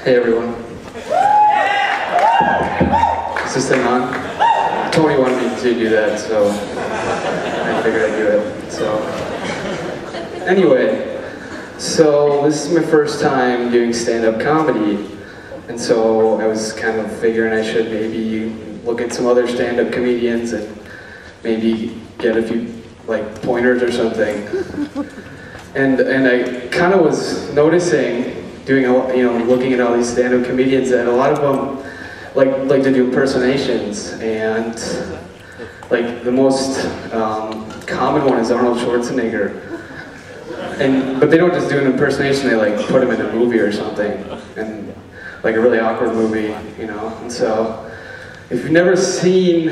Hey everyone. Is this thing on? Tony wanted me to do that, so I figured I'd do it. So anyway, so this is my first time doing stand-up comedy, and so I was kind of figuring I should maybe look at some other stand-up comedians and maybe get a few like pointers or something. And I kind of was noticing, doing looking at all these stand-up comedians, that a lot of them like to do impersonations, and like the most common one is Arnold Schwarzenegger. But they don't just do an impersonation; they like put him in a movie or something, and like a really awkward movie, you know. And so, if you've never seen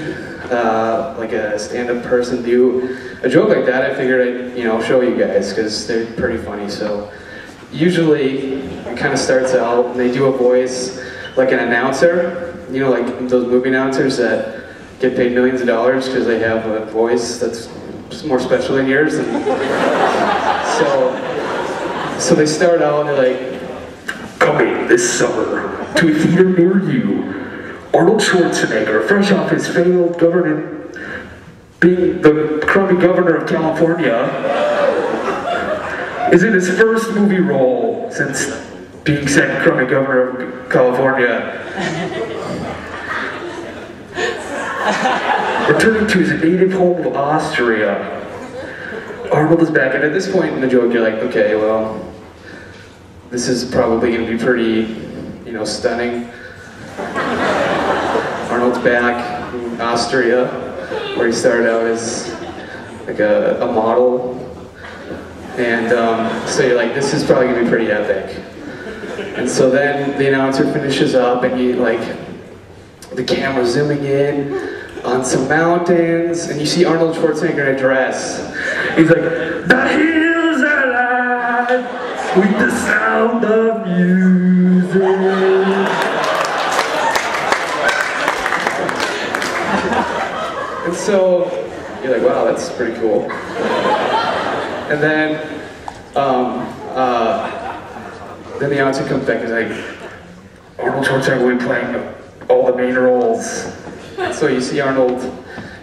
like a stand-up person do a joke like that, I figured I'd show you guys because they're pretty funny. So usually it kind of starts out and they do a voice like an announcer, like those movie announcers that get paid millions of dollars because they have a voice that's more special than yours. And so they start out and they're like, "Coming this summer to a theater near you, Arnold Schwarzenegger, fresh off his failed being the crummy governor of California, is in his first movie role since being second crummy governor of California. Returning to his native home of Austria. Arnold is back," and at this point in the joke, you're like, okay, well, this is probably going to be pretty, stunning. Arnold's back in Austria, where he started out as like a model, and so you're like, this is probably going to be pretty epic. And so then the announcer finishes up, and the camera's zooming in on some mountains, and you see Arnold Schwarzenegger in a dress. He's like, "The hills are alive with the sound of music." And so you're like, wow, that's pretty cool. And then the announcer comes back and is like, "Arnold Schwarzenegger will be playing all the main roles." So you see Arnold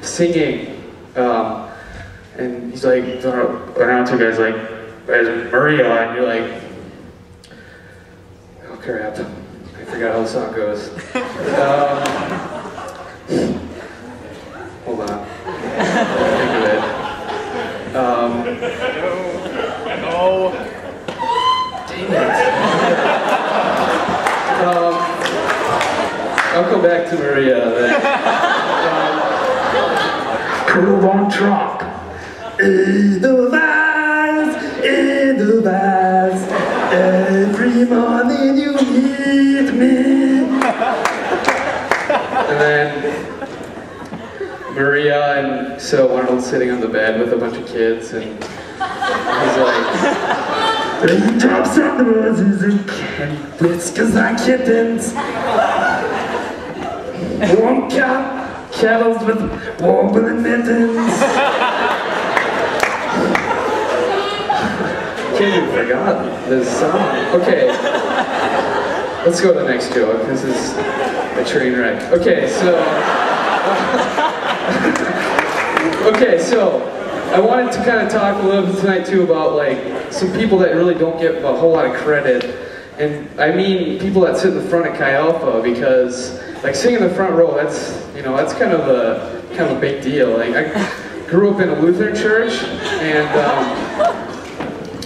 singing, and he's like, the announcer guy's like, "As Maria," and you're like, oh crap, I forgot how the song goes. Hold on. Think of it. No. Dang it. I'll come back to Maria then. Colonel Von Trump. Edelweiss, every morning you meet me. And then Maria, and so Arnold's sitting on the bed with a bunch of kids, and he's like, "Raindrops on the roses and candy whiskers on kittens. Warm kettles with warm mittens." Can't even forgot this song. Okay, let's go to the next joke. This is a train wreck. Okay, so I wanted to kind of talk a little bit tonight too about like some people that really don't get a whole lot of credit, and I mean people that sit in the front of Chi Alpha, because like sitting in the front row, that's kind of a big deal. Like I grew up in a Lutheran church, and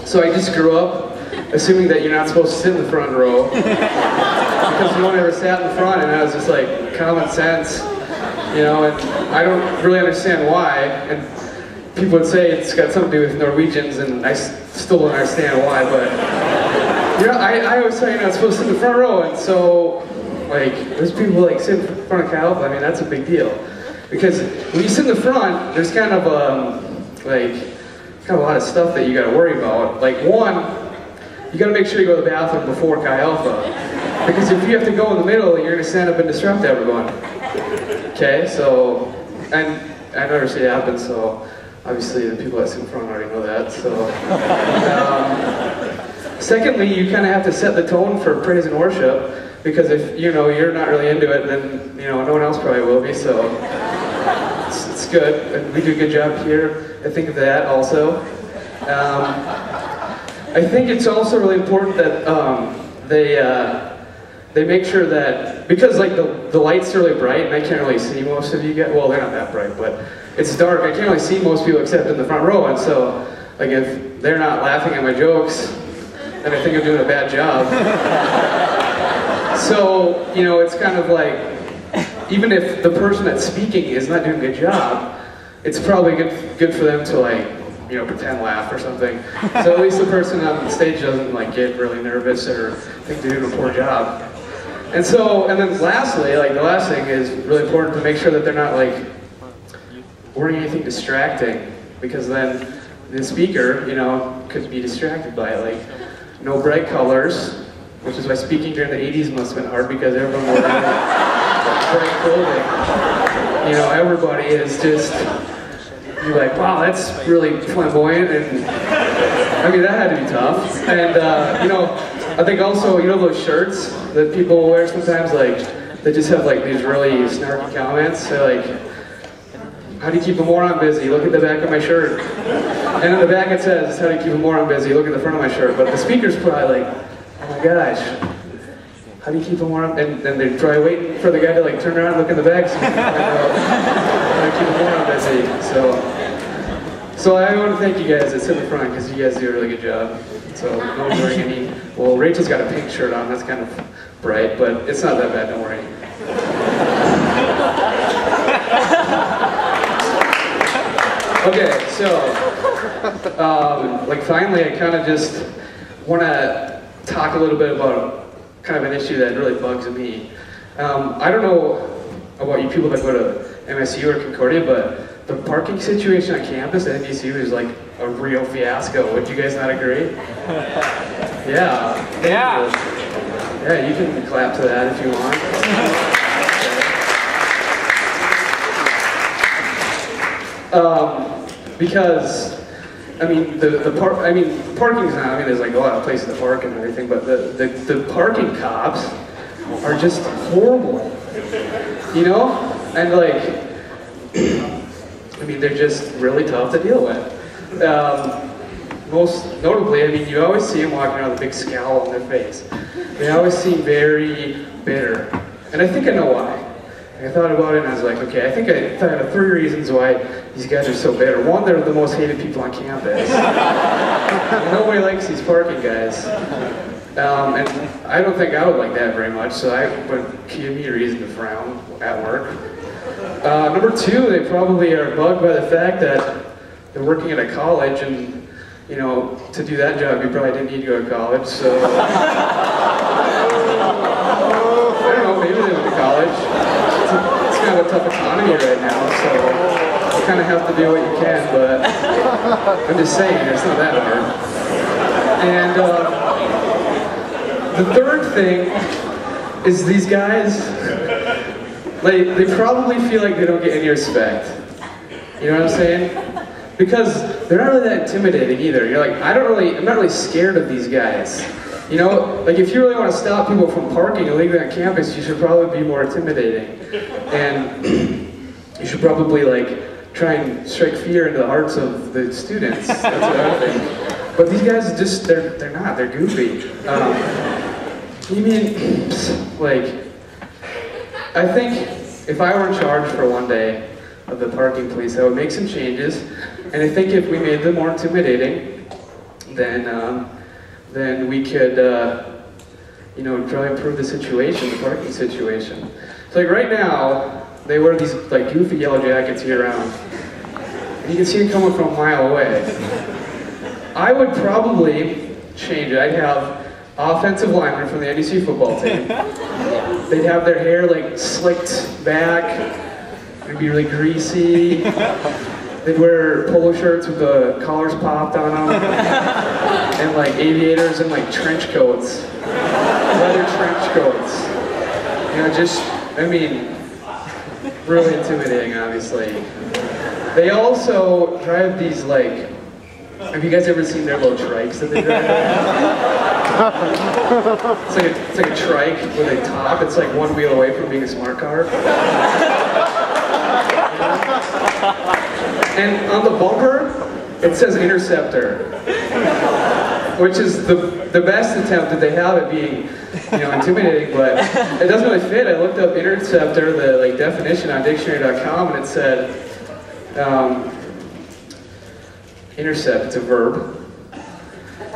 so I just grew up assuming that you're not supposed to sit in the front row because no one ever sat in the front, and that was just like common sense. And I don't really understand why, and people would say it's got something to do with Norwegians, and I still don't understand why, but I always say you're not supposed to sit in the front row, and so like there's people like sit in front of Chi Alpha. I mean, that's a big deal, because when you sit in the front, there's kind of a lot of stuff that you got to worry about. Like one, you got to make sure you go to the bathroom before Chi Alpha, because if you have to go in the middle, you're going to stand up and disrupt everyone. Okay, so, and I've never seen it happen, so obviously the people that sit in front already know that. So, Secondly, you kind of have to set the tone for praise and worship, because if you're not really into it, then no one else probably will be. So it's good, and we do a good job here. I think of that also. I think it's also really important that they make sure that, because like the light's really bright and I can't really see most of you guys. Well, they're not that bright, but it's dark. I can't really see most people except in the front row, and so like if they're not laughing at my jokes, then I think I'm doing a bad job. So it's kind of like, even if the person that's speaking is not doing a good job, it's probably good for them to like pretend laugh or something. So at least the person on the stage doesn't like get really nervous or think they're doing a poor job. And then lastly, like the last thing is really important to make sure that they're not like wearing anything distracting, because then the speaker, could be distracted by it. Like no bright colors, which is why speaking during the 80s must have been hard, because everyone wore bright clothing. Everybody is just, you're like, wow, that's really flamboyant, and I mean, that had to be tough. And I think also, those shirts that people wear sometimes, like, they just have like these really snarky comments. They're like, how do you keep a moron busy? Look at the back of my shirt. And on the back it says, how do you keep a moron busy? Look at the front of my shirt. But the speaker's probably like, oh my gosh, how do you keep a moron? And then they're probably waiting for the guy to like turn around and look in the back, so how do you keep a moron busy? So I want to thank you guys that sit in the front, because you guys do a really good job. So no one's wearing any, well, Rachel's got a pink shirt on, that's kind of bright, but it's not that bad, don't worry. Okay, so, like finally, I kind of just want to talk a little bit about kind of an issue that really bugs me. I don't know about you people that go to MSU or Concordia, but the parking situation on campus at NDCU is like a real fiasco. Would you guys not agree? Yeah. Yeah, you can clap to that if you want. Because I mean parking's not, I mean there's like a lot of places to park and everything, but the parking cops are just horrible. And like I mean they're just really tough to deal with. Most notably, I mean you always see them walking around with a big scowl on their face. They always seem very bitter. And I think I know why. I thought about it and I was like, okay, I think I thought of 3 reasons why these guys are so bitter. One, they're the most hated people on campus. Nobody likes these parking guys. And I don't think I would like that very much, so I would give me a reason to frown at work. Number 2, they probably are bugged by the fact that they're working at a college, and to do that job you probably didn't need to go to college, so I don't know, maybe they went to college. It's kind of a tough economy right now, so you kind of have to do what you can, but I'm just saying, it's not that hard. And the third thing is these guys, they probably feel like they don't get any respect. You know what I'm saying? Because they're not really that intimidating either. You're like, I'm not really scared of these guys. Like if you really want to stop people from parking illegally on campus, you should probably be more intimidating. And you should probably like try and strike fear into the hearts of the students. That's what I think. But these guys just, they're not, they're goofy. I think if I were in charge for one day of the parking police, I would make some changes. And I think if we made them more intimidating, then we could, probably improve the situation, the parking situation. So like right now, they wear these like goofy yellow jackets year round. And you can see them coming from a mile away. I would probably change it. I'd have offensive linemen from the NDC football team. They'd have their hair like slicked back. It'd be really greasy. They'd wear polo shirts with the collars popped on them, and like aviators and like trench coats, leather trench coats. Really intimidating, obviously. They also drive these like Have you guys ever seen their little trikes that they drive? It's like a trike with a top. It's like one wheel away from being a smart car. And on the bumper, it says Interceptor, which is the best attempt that they have at being, intimidating, but it doesn't really fit. I looked up Interceptor, the definition on dictionary.com, and it said, intercept, it's a verb.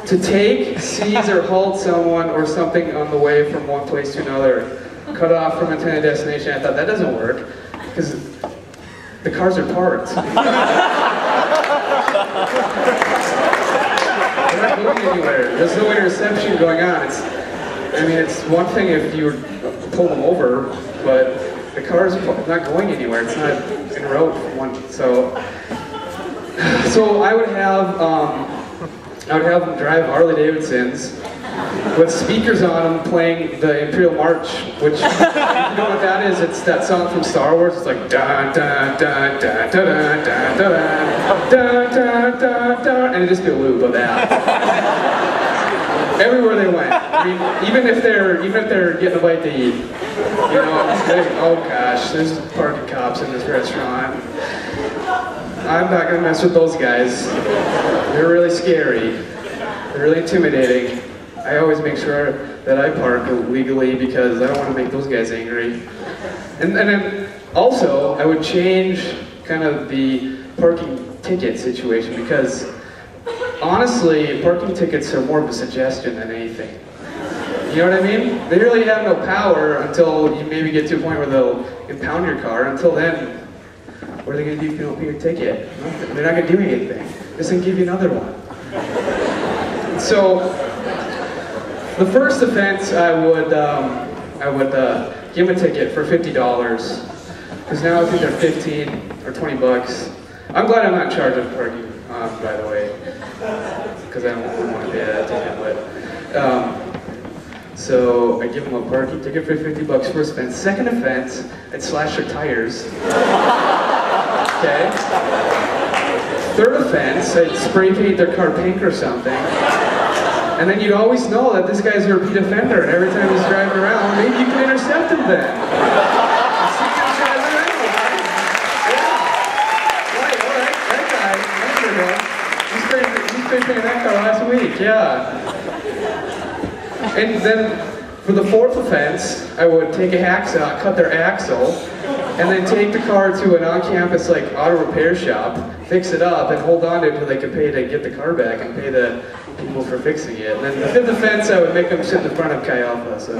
To take, seize, or halt someone or something on the way from one place to another. Cut off from intended destination. I thought that doesn't work, because the cars are parked. They're not going anywhere. There's no interception going on. It's one thing if you pull them over, but the car's not going anywhere. It's not en route from one. So I would have them drive Harley Davidsons with speakers on them playing the Imperial March, which, if you know what that is, it's that song from Star Wars. It's like dun dun dun dun dun dun dun dun dun dun dun, and it'd just be a loop of that everywhere they went. I mean, even if they're getting a bite to eat, oh gosh, there's parking cops in this restaurant. I'm not gonna mess with those guys. They're really scary. They're really intimidating. I always make sure that I park legally because I don't want to make those guys angry. And then also, I would change kind of the parking ticket situation because honestly, parking tickets are more of a suggestion than anything. You know what I mean? They really have no power until you maybe get to a point where they'll impound your car. Until then, what are they going to do if you don't pay your ticket? Nothing. They're not going to do anything. Just going to give you another one. So, the first offense, I would give them a ticket for $50, because now I think they're 15 or 20 bucks. I'm glad I'm not in charge of parking, by the way, because I don't want to pay that ticket. But so I give them a parking ticket for 50 bucks. First offense. Second offense, I'd slash their tires. Okay. Third offense, I'd spray paint their car pink or something. And then you'd always know that this guy's a repeat offender, and every time he's driving around, maybe you can intercept him then. That guy, that car last week, yeah. And then for the fourth offense, I would take a hacksaw, cut their axle, and then take the car to an on-campus auto repair shop, fix it up, and hold on to it until they could pay to get the car back and pay the people for fixing it. And then the fifth offense, I would make them sit in the front of Chi Alpha. So.